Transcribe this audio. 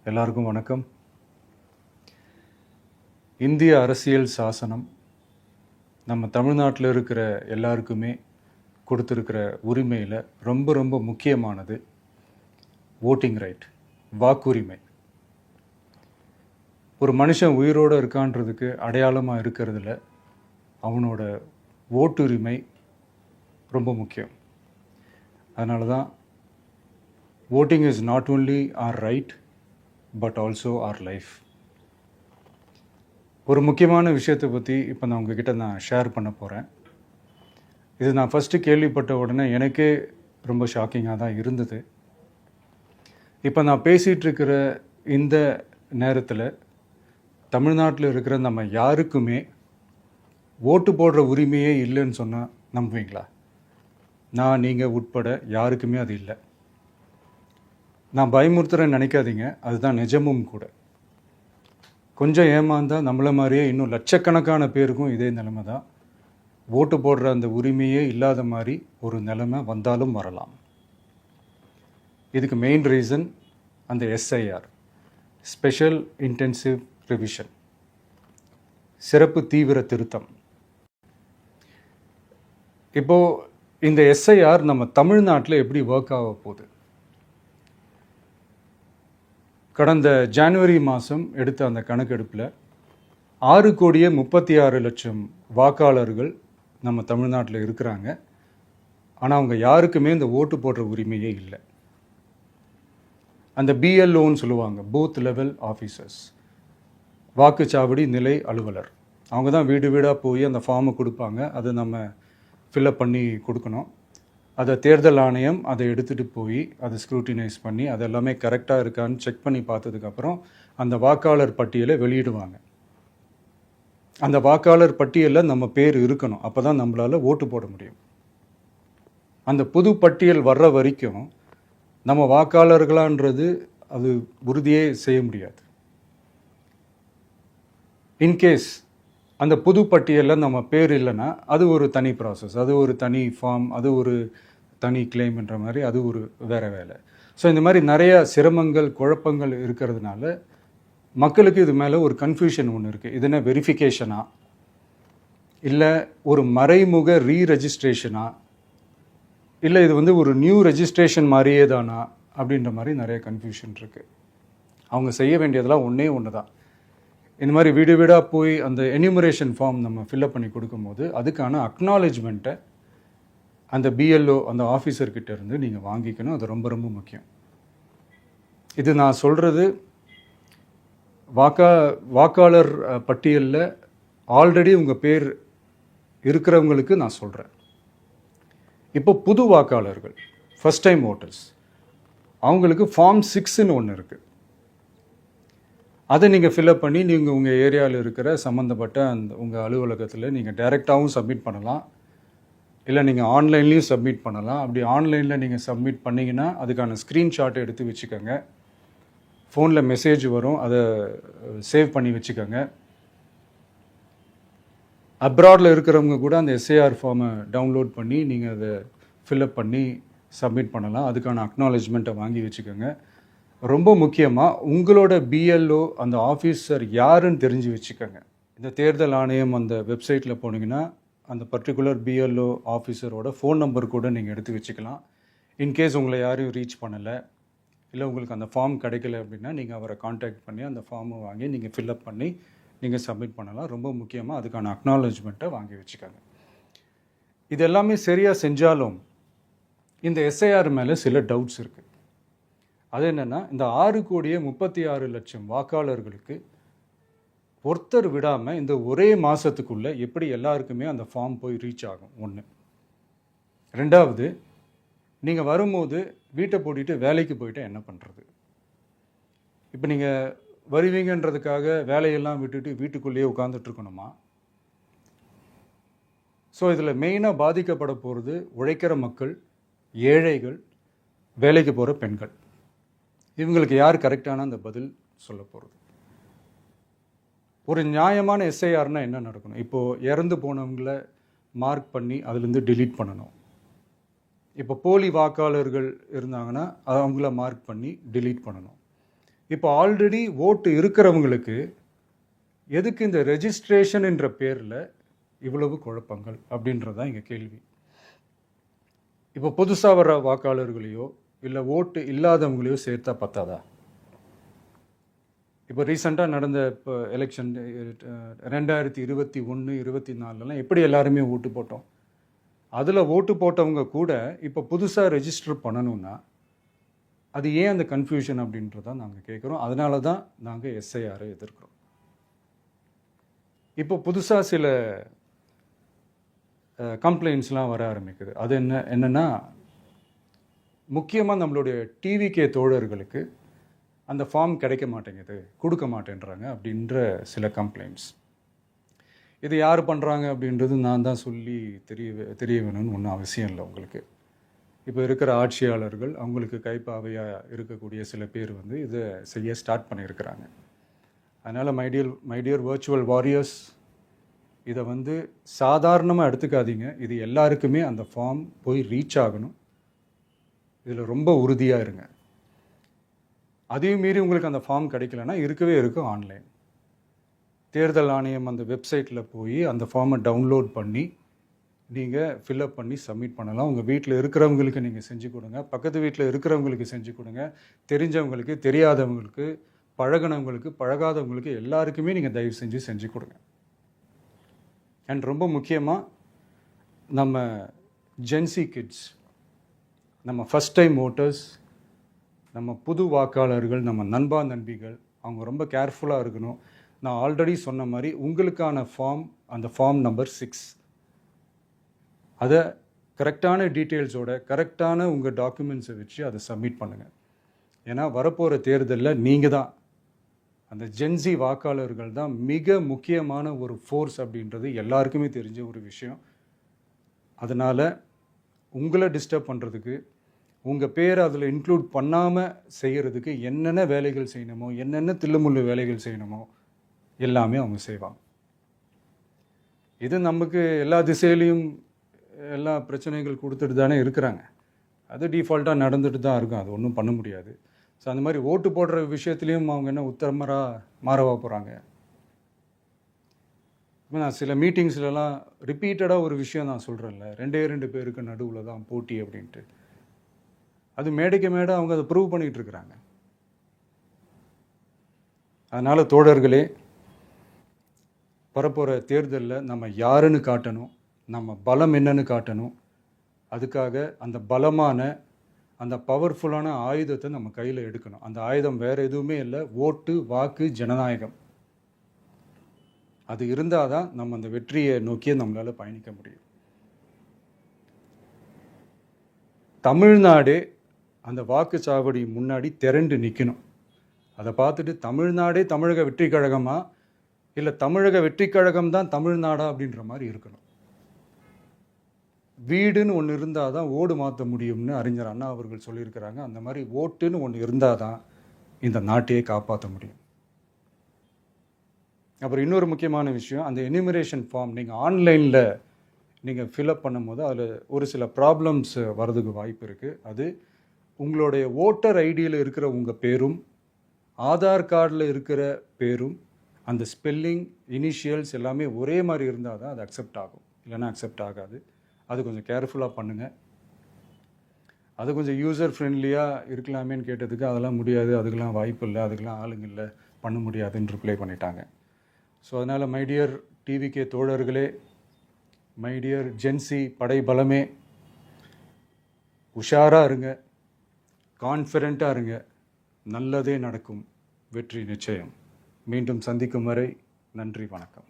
எல்லாருக்கும் வணக்கம். இந்திய அரசியல் சாசனம் நம்ம தமிழ்நாட்டில் இருக்கிற எல்லாருக்குமே கொடுத்துருக்கிற உரிமையில் ரொம்ப ரொம்ப முக்கியமானது ஓட்டிங் ரைட், வாக்குரிமை. ஒரு மனுஷன் உயிரோடு இருக்கான்றதுக்கு அடையாளமாக இருக்கிறதுல அவனோட ஓட்டுரிமை ரொம்ப முக்கியம். அதனால தான் voting is not only our right but also our life. ஒரு முக்கியமான விஷயத்தை பற்றி இப்போ நான் உங்ககிட்ட ஷேர் பண்ண போகிறேன். இது நான் ஃபஸ்ட்டு கேள்விப்பட்ட உடனே எனக்கே ரொம்ப ஷாக்கிங்காக தான் இருந்தது. இப்போ நான் பேசிகிட்டு இருக்கிற இந்த நேரத்தில் தமிழ்நாட்டில் இருக்கிற நம்ம யாருக்குமே ஓட்டு போடுற உரிமையே இல்லைன்னு சொன்னால் நம்புவீங்களா? நான் நீங்கள் உட்பட யாருக்குமே அது இல்லை. நான் பயமுறுத்துறேன்னு நினைக்காதீங்க, அதுதான் நிஜமும் கூட. கொஞ்சம் ஏமாந்தால் நம்மளை மாதிரியே இன்னும் லட்சக்கணக்கான பேருக்கும் இதே நிலைமை தான். ஓட்டு போடுற அந்த உரிமையே இல்லாத மாதிரி ஒரு நிலைமை வந்தாலும் வரலாம். இதுக்கு மெயின் ரீசன் அந்த எஸ்ஐஆர், ஸ்பெஷல் இன்டென்சிவ் ரிவிஷன், சிறப்பு தீவிர திருத்தம். இப்போது இந்த எஸ்ஐஆர் நம்ம தமிழ்நாட்டில் எப்படி ஒர்க் ஆக போகுது? கடந்த ஜனவரி மாதம் எடுத்த அந்த கணக்கெடுப்பில் 6,36,00,000 வாக்காளர்கள் நம்ம தமிழ்நாட்டில் இருக்கிறாங்க. ஆனால் அவங்க யாருக்குமே இந்த ஓட்டு போடுற உரிமையே இல்லை. அந்த பிஎல்ஓன்னு சொல்லுவாங்க, பூத் லெவல் ஆஃபீஸர்ஸ், வாக்குச்சாவடி நிலை அலுவலர். அவங்க தான் வீடு வீடாக போய் அந்த ஃபார்மை கொடுப்பாங்க. அதை நம்ம ஃபில்அப் பண்ணி கொடுக்கணும். அதை தேர்தல் ஆணையம் அதை எடுத்துகிட்டு போய் அதை ஸ்க்ரூட்டினைஸ் பண்ணி அது எல்லாமே கரெக்டாக இருக்கான்னு செக் பண்ணி பார்த்ததுக்கப்புறம் அந்த வாக்காளர் பட்டியலை வெளியிடுவாங்க. அந்த வாக்காளர் பட்டியலில் நம்ம பேர் இருக்கணும், அப்போ தான் நம்மளால் ஓட்டு போட முடியும். அந்த புது பட்டியல் வர்ற வரைக்கும் நம்ம வாக்காளர்களான்றது அது உறுதியே செய்ய முடியாது. இன்கேஸ் அந்த புது பட்டியலில் நம்ம பேர் இல்லைன்னா அது ஒரு தனி ப்ராசஸ், அது ஒரு தனி ஃபார்ம், அது ஒரு தனி கிளைம்ன்ற மாதிரி அது ஒரு வேறு வேலை. ஸோ இந்த மாதிரி நிறைய சிரமங்கள் குழப்பங்கள் இருக்கிறதுனால மக்களுக்கு இது மேலே ஒரு கன்ஃபியூஷன் ஒன்று இருக்குது. இது என்ன வெரிஃபிகேஷனா இல்லை ஒரு மறைமுக ரீரெஜிஸ்ட்ரேஷனா இல்லை இது ஒரு நியூ ரெஜிஸ்ட்ரேஷன் மாதிரியே தானா அப்படின்ற மாதிரி நிறைய கன்ஃபியூஷன் இருக்குது. அவங்க செய்ய வேண்டியதெல்லாம் ஒன்று தான். இந்த மாதிரி வீடு வீடாக போய் அந்த என்யூமரேஷன் ஃபார்ம் நம்ம ஃபில்அப் பண்ணி கொடுக்கும்போது அதுக்கான அக்னாலேஜ்மெண்ட்டை அந்த பிஎல்ஓ அந்த ஆஃபீஸர்கிட்ட இருந்து நீங்கள் வாங்கிக்கணும். அது ரொம்ப ரொம்ப முக்கியம். இது நான் சொல்கிறது வாக்காளர் பட்டியலில் ஆல்ரெடி உங்கள் பேர் இருக்கிறவங்களுக்கு நான் சொல்கிறேன். இப்போ புது வாக்காளர்கள், ஃபஸ்ட் டைம் ஓட்டர்ஸ், அவங்களுக்கு ஃபார்ம் 6ன்னு ஒன்று இருக்குது. அதை நீங்கள் ஃபில்அப் பண்ணி நீங்கள் உங்கள் ஏரியாவில் இருக்கிற சம்மந்தப்பட்ட அந்த உங்கள் அலுவலகத்தில் நீங்கள் டைரெக்டாகவும் சப்மிட் பண்ணலாம், இல்லை நீங்கள் ஆன்லைன்லேயும் சப்மிட் பண்ணலாம். அப்படி ஆன்லைனில் நீங்கள் சப்மிட் பண்ணிங்கன்னா அதுக்கான ஸ்க்ரீன்ஷாட்டை எடுத்து வச்சுக்கோங்க. ஃபோனில் மெசேஜ் வரும், அதை சேவ் பண்ணி வச்சுக்கோங்க. அப்ராடில் இருக்கிறவங்க கூட அந்த எஸ்ஐஆர் ஃபார்மை டவுன்லோட் பண்ணி நீங்கள் அதை ஃபில்அப் பண்ணி சப்மிட் பண்ணலாம். அதுக்கான அக்னாலேஜ்மெண்ட்டை வாங்கி வச்சுக்கோங்க. ரொம்ப முக்கியமாக உங்களோட பிஎல்ஓ அந்த ஆஃபீஸர் யாருன்னு தெரிஞ்சு வச்சுக்கோங்க. இந்த தேர்தல் ஆணையம் அந்த வெப்சைட்டில் போனீங்கன்னா அந்த பர்டிகுலர் பிஎல்ஓ ஆஃபீஸரோட ஃபோன் நம்பர் கூட நீங்கள் எடுத்து வச்சுக்கலாம். இன்கேஸ் உங்களை யாரையும் ரீச் பண்ணலை இல்லை உங்களுக்கு அந்த ஃபார்ம் கிடைக்கல அப்படின்னா நீங்கள் அவரை காண்டாக்ட் பண்ணி அந்த ஃபார்மை வாங்கி நீங்கள் ஃபில்அப் பண்ணி நீங்கள் சப்மிட் பண்ணலாம். ரொம்ப முக்கியமாக அதுக்கான அக்னாலேஜ்மெண்ட்டை வாங்கி வச்சுக்கோங்க. இது எல்லாமே சரியாக செஞ்சாலும் இந்த எஸ்ஐஆர் மேலே சில டவுட்ஸ் இருக்குது. அது என்னென்னா, இந்த 6,36,00,000 வாக்காளர்களுக்கு ஒருத்தர் விடாமல் இந்த ஒரே மாதத்துக்குள்ளே எப்படி எல்லாருக்குமே அந்த ஃபார்ம் போய் ரீச் ஆகும்? ஒன்று. ரெண்டாவது, நீங்கள் வரும்போது வீட்டை பூட்டிட்டு வேலைக்கு போயிட்டு என்ன பண்ணுறது? இப்போ நீங்கள் வருவீங்கன்றதுக்காக வேலையெல்லாம் விட்டுட்டு வீட்டுக்குள்ளேயே உட்காந்துட்ருக்கணுமா? ஸோ இதில் மெயினாக பாதிக்கப்பட போகிறது உழைக்கிற மக்கள், ஏழைகள், வேலைக்கு போகிற பெண்கள். இவங்களுக்கு யார் கரெக்டான அந்த பதில் சொல்ல போகிறது? ஒரு நியாயமான எஸ்ஐஆர்னால் என்ன நடக்கணும்? இப்போது இறந்து போனவங்கள மார்க் பண்ணி அதுலேருந்து டிலீட் பண்ணணும். இப்போ போலி வாக்காளர்கள் இருந்தாங்கன்னா அவங்கள மார்க் பண்ணி டிலீட் பண்ணணும். இப்போ ஆல்ரெடி ஓட்டு இருக்கிறவங்களுக்கு எதுக்கு இந்த ரெஜிஸ்ட்ரேஷன் என்ற பேரில் இவ்வளவு குழப்பங்கள் அப்படின்றது தான் எங்கள் கேள்வி. இப்போ புதுசாக வர வாக்காளர்களையோ இல்லை ஓட்டு இல்லாதவங்களையோ சேர்த்தா பத்தாதா? இப்போ ரீசெண்டாக நடந்த இப்போ எலெக்ஷன் 2021, 24 எப்படி எல்லாருமே ஓட்டு போட்டோம்? அதில் ஓட்டு போட்டவங்க கூட இப்போ புதுசாக ரெஜிஸ்டர் பண்ணணும்னா அது ஏன் அந்த கன்ஃபியூஷன் அப்படின்றதான் நாங்கள் கேட்குறோம். அதனால தான் நாங்கள் எஸ்ஐஆரை எதிர்க்கிறோம். இப்போ புதுசாக சில கம்ப்ளைண்ட்ஸ்லாம் வர ஆரம்பிக்குது. அது என்னென்னா முக்கியமாக நம்மளுடைய டிவிகே தோழர்களுக்கு அந்த ஃபார்ம் கிடைக்க மாட்டேங்குது, கொடுக்க மாட்டேன்றாங்க அப்படின்ற சில கம்ப்ளைண்ட்ஸ். இது யார் பண்ணுறாங்க அப்படின்றது நான் தான் சொல்லி தெரிய வேணும்னு ஒன்றும் அவசியம் இல்லை உங்களுக்கு. இப்போ இருக்கிற ஆட்சியாளர்கள் அவங்களுக்கு கைப்பாவையாக இருக்கக்கூடிய சில பேர் வந்து இதை செய்ய ஸ்டார்ட் பண்ணியிருக்கிறாங்க. அதனால் மைடியர் வர்ச்சுவல் வாரியர்ஸ், இதை வந்து சாதாரணமாக எடுத்துக்காதீங்க. இது எல்லாருக்குமே அந்த ஃபார்ம் போய் ரீச் ஆகணும். இதில் ரொம்ப உறுதியாக இருங்க. அதையும் மீறி உங்களுக்கு அந்த ஃபார்ம் கிடைக்கலன்னா இருக்கவே இருக்கும் ஆன்லைன். தேர்தல் ஆணையம் அந்த வெப்சைட்டில் போய் அந்த ஃபார்மை டவுன்லோட் பண்ணி நீங்கள் ஃபில்அப் பண்ணி சப்மிட் பண்ணலாம். உங்கள் வீட்டில் இருக்கிறவங்களுக்கு நீங்கள் செஞ்சு கொடுங்க, பக்கத்து வீட்டில் இருக்கிறவங்களுக்கு செஞ்சு கொடுங்க, தெரிஞ்சவங்களுக்கு, தெரியாதவங்களுக்கு, பழகினவங்களுக்கு, பழகாதவங்களுக்கு எல்லாருக்குமே நீங்கள் தயவு செஞ்சு கொடுங்க. அண்ட் ரொம்ப முக்கியமாக நம்ம ஜென்சி கிட்ஸ், நம்ம ஃபஸ்ட் டைம் ஓட்டர்ஸ், நம்ம புது வாக்காளர்கள், நம்ம நண்பா நண்பிகள், அவங்க ரொம்ப கேர்ஃபுல்லாக இருக்கணும். நான் ஆல்ரெடி சொன்ன மாதிரி உங்களுக்கான ஃபார்ம், அந்த ஃபார்ம் நம்பர் 6, அதை கரெக்டான டீட்டெயில்ஸோட கரெக்டான உங்கள் டாக்குமெண்ட்ஸை வச்சு அதை சப்மிட் பண்ணுங்கள். ஏன்னா வரப்போகிற தேர்தலில் நீங்கள் தான், அந்த ஜென்சி வாக்காளர்கள் தான் மிக முக்கியமான ஒரு ஃபோர்ஸ் அப்படின்றது எல்லாருக்குமே தெரிஞ்ச ஒரு விஷயம். அதனால் உங்களை டிஸ்டர்ப் பண்ணுறதுக்கு, உங்கள் பேரை அதில் இன்க்ளூட் பண்ணாமல் செய்கிறதுக்கு என்னென்ன வேலைகள் செய்யணுமோ, என்னென்ன தில்லுமுள்ளு வேலைகள் செய்யணுமோ எல்லாமே அவங்க செய்வாங்க. இது நமக்கு எல்லா திசையிலையும் எல்லா பிரச்சனைகள் கொடுத்துட்டு தானே இருக்கிறாங்க. அது டிஃபால்ட்டாக நடந்துட்டு தான் இருக்கும். அது ஒன்றும் பண்ண முடியாது. ஸோ அந்த மாதிரி ஓட்டு போடுற விஷயத்துலேயும் அவங்க என்ன உத்தரமராக மாறவா போகிறாங்க? இப்போ நான் சில மீட்டிங்ஸ்லலாம் ரிப்பீட்டடாக ஒரு விஷயம் நான் சொல்கிறேன்ல, 2 பேருக்கு நடுவில் தான் போட்டி அப்படின்ட்டு. அது மேடைக்கு மேடை அவங்க அதை ப்ரூவ் பண்ணிகிட்டு இருக்கிறாங்க. அதனால் தோழர்களே, வரப்போகிற தேர்தலில் நம்ம யாருன்னு காட்டணும், நம்ம பலம் என்னன்னு காட்டணும். அதுக்காக அந்த பலமான, அந்த பவர்ஃபுல்லான ஆயுதத்தை நம்ம கையில் எடுக்கணும். அந்த ஆயுதம் வேறு எதுவுமே இல்லை, ஓட்டு, வாக்கு, ஜனநாயகம். அது இருந்தால் தான் நம்ம அந்த வெற்றியை நோக்கியே நம்மளால் பயணிக்க முடியும். தமிழ்நாடே அந்த வாக்குச்சாவடி முன்னாடி திரண்டு நிற்கணும். அதை பார்த்துட்டு தமிழ்நாடே தமிழக வெற்றி கழகமா இல்லை தமிழக வெற்றி கழகம் தான் தமிழ்நாடா அப்படின்ற மாதிரி இருக்கணும். வீடுன்னு ஒன்று இருந்தால் தான் ஓடு மாற்ற முடியும்னு அறிஞர் அண்ணா அவர்கள் சொல்லியிருக்கிறாங்க. அந்த மாதிரி ஓட்டுன்னு ஒன்று இருந்தால் தான் இந்த நாட்டையே காப்பாற்ற முடியும். அப்புறம் இன்னொரு முக்கியமான விஷயம், அந்த எனிமரேஷன் ஃபார்ம் நீங்கள் ஆன்லைனில் நீங்கள் ஃபில்அப் பண்ணும்போது அதில் ஒரு சில ப்ராப்ளம்ஸ் வர்றதுக்கு வாய்ப்பு இருக்குது. அது உங்களுடைய ஓட்டர் ஐடியில் இருக்கிற உங்கள் பேரும் ஆதார் கார்டில் இருக்கிற பேரும் அந்த ஸ்பெல்லிங், இனிஷியல்ஸ் எல்லாமே ஒரே மாதிரி இருந்தால் தான் அது அக்செப்ட் ஆகும், இல்லைன்னா அக்செப்ட் ஆகாது. அது கொஞ்சம் கேர்ஃபுல்லாக பண்ணுங்கள். அது கொஞ்சம் யூசர் ஃப்ரெண்ட்லியாக இருக்கலாமேன்னு கேட்டதுக்கு அதெல்லாம் முடியாது, அதுக்கெல்லாம் வாய்ப்பு இல்லை, அதுக்கெல்லாம் ஆளுங்க இல்லை, பண்ண முடியாதுன்னு ரிப்ளை பண்ணிட்டாங்க. ஸோ அதனால் மைடியர் டிவிகே தோழர்களே, மைடியர் ஜென்சி படை பலமே, உஷாராக இருங்க, கான்ஃபிடெண்ட்டாக இருங்க, நல்லதே நடக்கும், வெற்றி நிச்சயம். மீண்டும் சந்திக்கும் வரை நன்றி, வணக்கம்.